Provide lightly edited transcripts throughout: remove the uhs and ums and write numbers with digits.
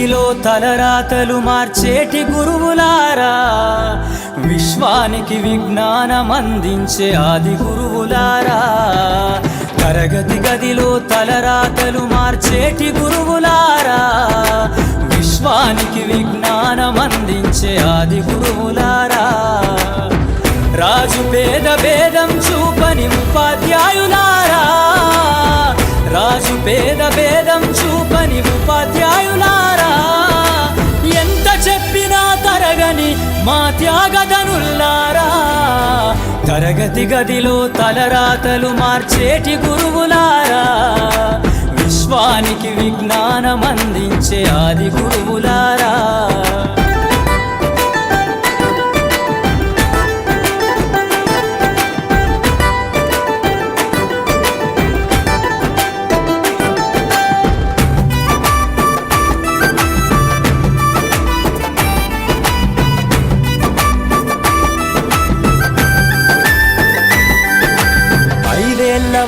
గదిలో తలరాతలు మార్చేటి గురువులారా, విశ్వానికి విజ్ఞానం అందించే ఆది గురువులారా. తరగతి గదిలో తలరాతలు మార్చేటి గురువులారా, విశ్వానికి విజ్ఞానం అందించే ఆది గురువులారా. రాజు పేద భేదం చూపని ఉపాధ్యాయులారా, రాజు పేద భేదం చూపని ఉపాధ్యాయులారా. ఎంత చెప్పినా తరగని మా త్యాగధనుల్లారా, తరగతి గదిలో తలరాతలు మార్చేటి గురువులారా, విశ్వానికి విజ్ఞానం అందించే ఆది గురువులారా.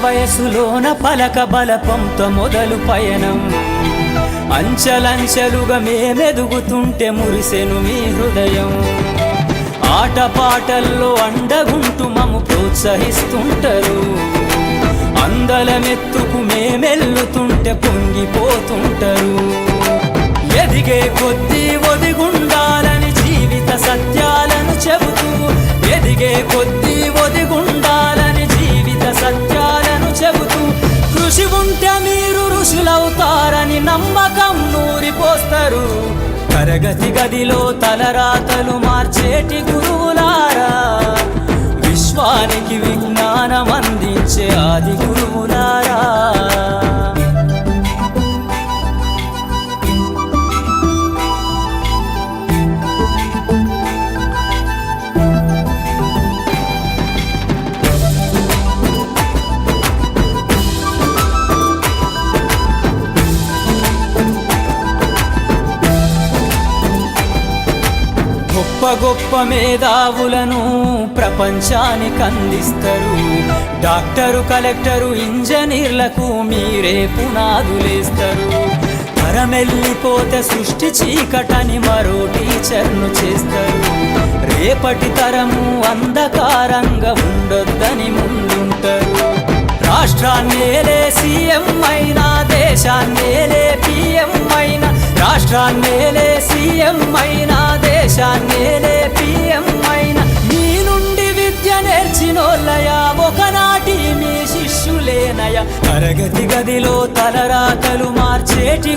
వయసులోన పలక బలపంతో మొదలు పయనం, అంచెలంచెలుగా మేమెదుగుతుంటే మురిసెను మీ హృదయం. ఆటపాటల్లో అండగుంటూ మమ్ము ప్రోత్సహిస్తుంటారు, అందలమెత్తుకు మేమెల్లుతుంటే పొంగిపోతుంటారు. ఎదిగే కొద్దీ ఒదిగుండాలని జీవిత సత్యాలను చెబుతూ, ఎదిగే కొద్దీ ఒదిగుండాలని జీవిత సత్యాలను చెబుతూ, కృషి ఉంటే మీరు ఋషులవుతారని నమ్మకం నూరిపోస్తారు. తరగతి గదిలో తలరాతలు మార్చేటి గురువులారా, విశ్వానికి విజ్ఞానం అందించే ఆది గురువులారా. గొప్ప గొప్ప మేధావులను ప్రపంచానికి అందిస్తారు. డాక్టరు, కలెక్టరు, ఇంజనీర్లకు మీరే పునాదులేస్తారు. తరమెల్లిపోతే సృష్టి చీకటని మరో టీచర్ను చేస్తారు. రేపటి తరము అంధకారంగా ఉండొద్దని ముందుంటారు. రాష్ట్రాన్నేలే సీఎం అయినా, దేశాన్నేలే పిఎం అయినా, రాష్ట్రాన్నేలే సీఎం అయినా, దేశాన్నేలే పిఎం అయినా, మీ నుండి విద్య నేర్చినోళ్ళయా, ఒకనాటి మీ శిష్యులేనయా. తరగతి గదిలో తలరాతలు మార్చేటి